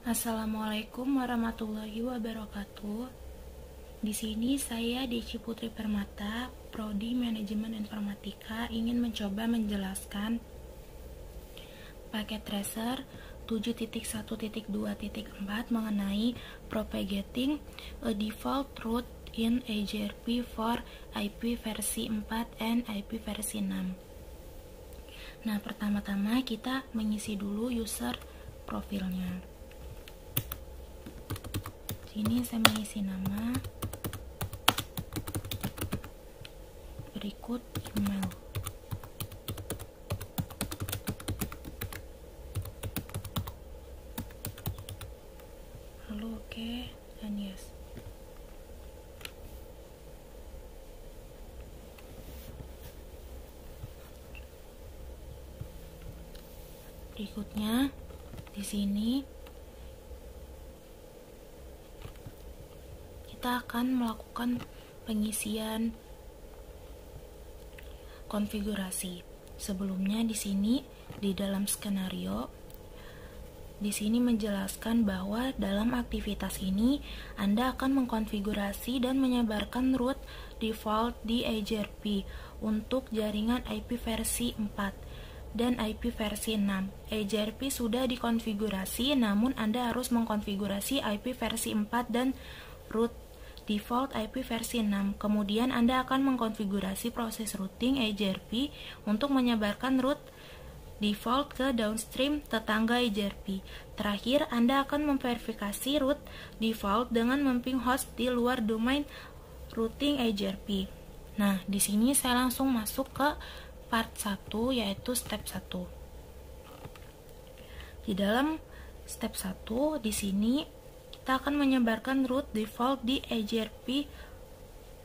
Assalamualaikum warahmatullahi wabarakatuh. Di sini saya Deci Putri Permata, Prodi Manajemen Informatika, ingin mencoba menjelaskan paket tracer 7.1.2.4 mengenai propagating a default route in AJRP for IP versi 4 and IP versi 6. Nah, pertama-tama kita mengisi dulu user profilnya. Ini saya mengisi nama, berikut email, lalu oke dan yes. Berikutnya di sini kita akan melakukan pengisian konfigurasi. Sebelumnya di sini di dalam skenario di sini menjelaskan bahwa dalam aktivitas ini Anda akan mengkonfigurasi dan menyebarkan root default di AJRP untuk jaringan IP versi 4 dan IP versi 6. AJRP sudah dikonfigurasi, namun Anda harus mengkonfigurasi IP versi 4 dan root default IP versi 6. Kemudian Anda akan mengkonfigurasi proses routing AJRP untuk menyebarkan root default ke downstream tetangga AJRP. Terakhir, Anda akan memverifikasi root default dengan memping host di luar domain routing AJRP. Nah, di sini saya langsung masuk ke part 1, yaitu step 1. Di dalam step 1 di sini kita akan menyebarkan root default di AJRP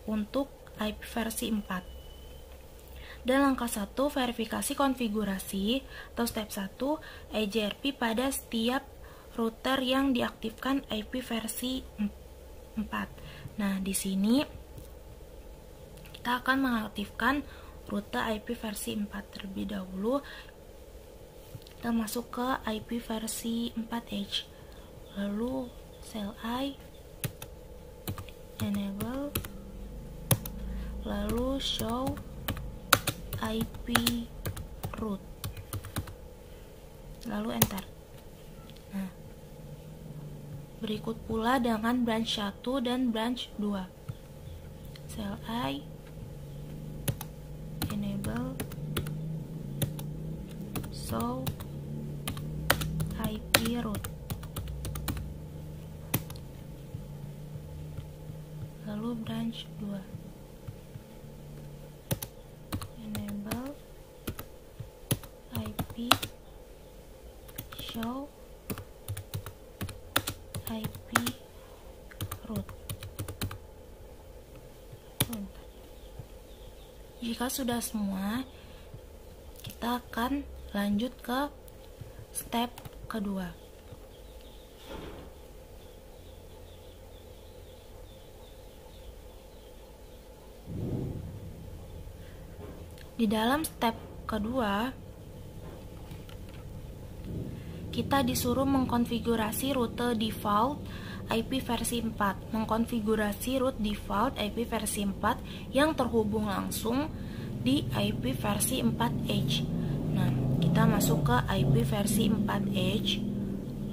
untuk IP versi 4. Dan langkah 1, verifikasi konfigurasi atau step 1 AJRP pada setiap router yang diaktifkan IP versi 4. Nah, di sini kita akan mengaktifkan rute IP versi 4 terlebih dahulu. Kita masuk ke IP versi 4H. Lalu CLI enable, lalu show IP route, lalu enter. Nah, berikut pula dengan branch 1 dan branch 2. CLI enable show IP route, lalu branch 2 enable IP show IP route. Jika sudah semua, kita akan lanjut ke step kedua. Di dalam step kedua, kita disuruh mengkonfigurasi rute default IP versi 4, mengkonfigurasi root default IP versi 4 yang terhubung langsung di IP versi 4H. Nah, kita masuk ke IP versi 4H,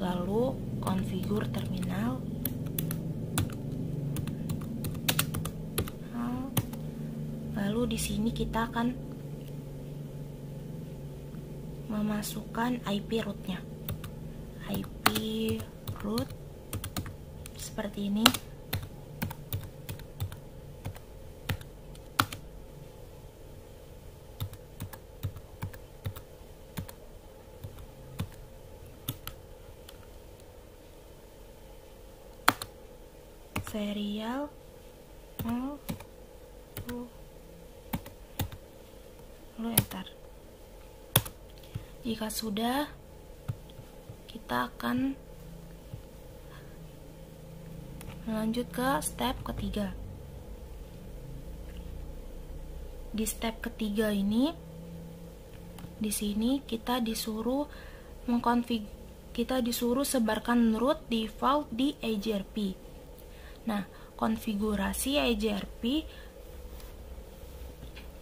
lalu konfigur terminal. Lalu di sini kita akan memasukkan IP root-nya. IP root seperti ini. Serial 0, lalu enter. Jika sudah, kita akan lanjut ke step ketiga. Di step ketiga ini, di sini kita disuruh kita disuruh sebarkan root default di AJRP. Nah, konfigurasi AJRP,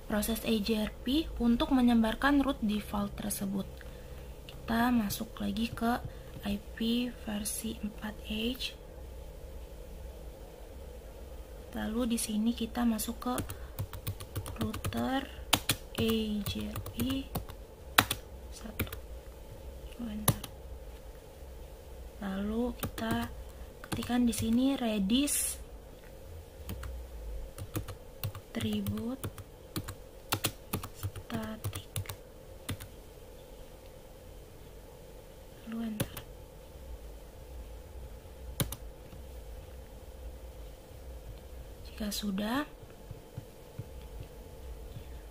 proses AJRP untuk menyebarkan root default tersebut. Kita masuk lagi ke IP versi 4H. Lalu di sini kita masuk ke router AJRP 1. Lalu kita ketikkan di sini redis tribute static, lalu enter. Jika sudah,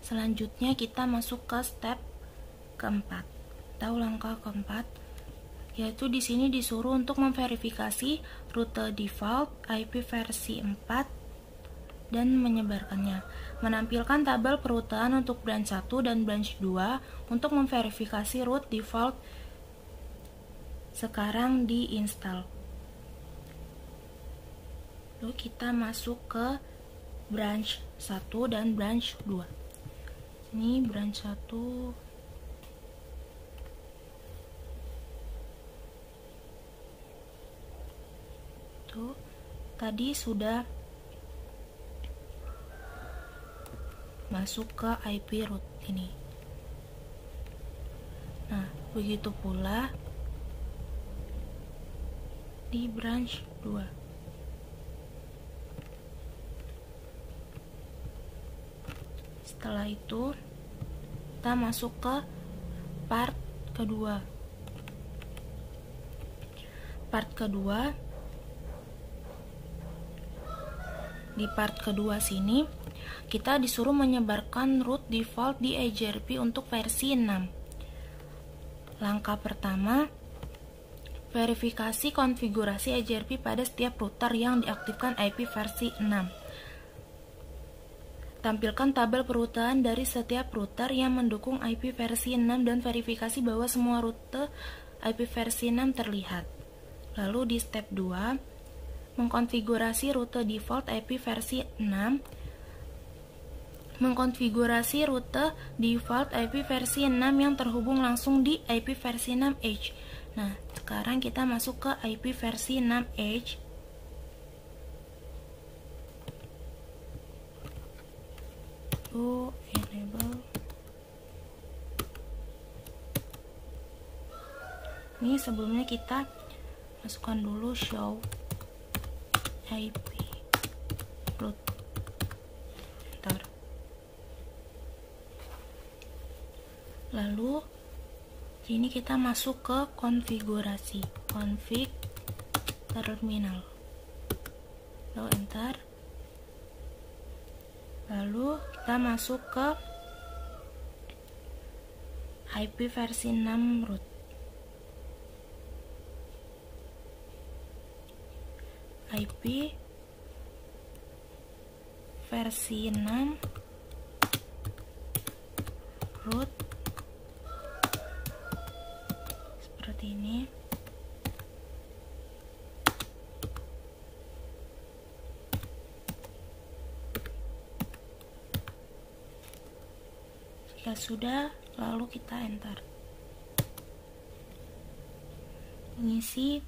selanjutnya kita masuk ke step keempat atau langkah keempat, yaitu di sini disuruh untuk memverifikasi rute default IP versi 4 dan menyebarkannya. Menampilkan tabel perutean untuk branch 1 dan branch 2 untuk memverifikasi root default sekarang diinstal. Lalu kita masuk ke branch 1 dan branch 2. Ini branch 1. Tadi sudah masuk ke IP root ini. Nah, begitu pula di branch 2. Setelah itu kita masuk ke part kedua. Part kedua, di part kedua sini kita disuruh menyebarkan root default di AJRP untuk versi 6. Langkah pertama, verifikasi konfigurasi AJRP pada setiap router yang diaktifkan IP versi 6. Tampilkan tabel perutean dari setiap router yang mendukung IP versi 6 dan verifikasi bahwa semua rute IP versi 6 terlihat. Lalu di step 2, mengkonfigurasi rute default IP versi 6. Mengkonfigurasi rute default IP versi 6 yang terhubung langsung di IP versi 6H. Nah, sekarang kita masuk ke IP versi 6H. Enable. Ini sebelumnya kita masukkan dulu show IP root. Enter. Lalu ini kita masuk ke konfigurasi, config terminal. Lalu enter. Lalu kita masuk ke IP versi 6 root. IP versi 6 root seperti ini. Jika sudah, lalu kita enter. Mengisi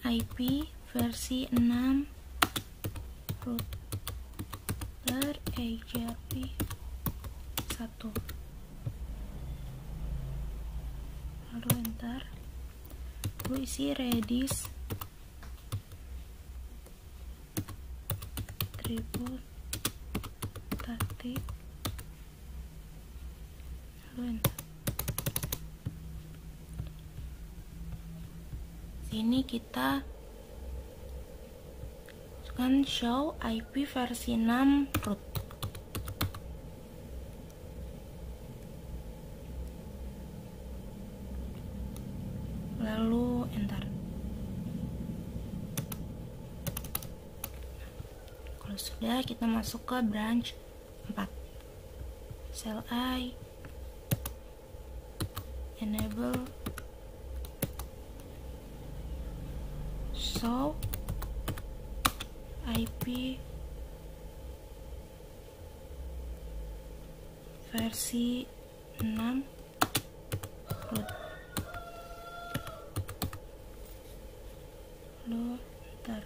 IP versi 6 router AJRP 1. Lalu enter. Lalu isi redis tribute static. Lalu enter. Sini kita masukkan show IP versi 6 root. Lalu enter. Kalau sudah, kita masuk ke branch 4. CLI enable show IP versi 6 root. Ntar.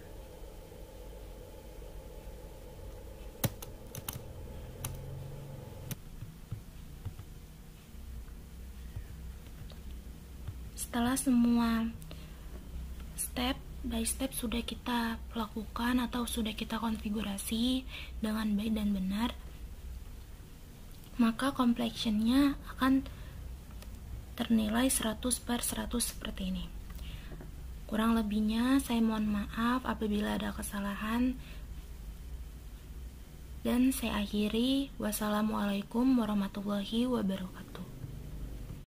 Setelah semua step by step sudah kita lakukan atau sudah kita konfigurasi dengan baik dan benar, maka complexionnya akan ternilai 100/100 seperti ini. Kurang lebihnya saya mohon maaf apabila ada kesalahan, dan saya akhiri. Wassalamualaikum warahmatullahi wabarakatuh.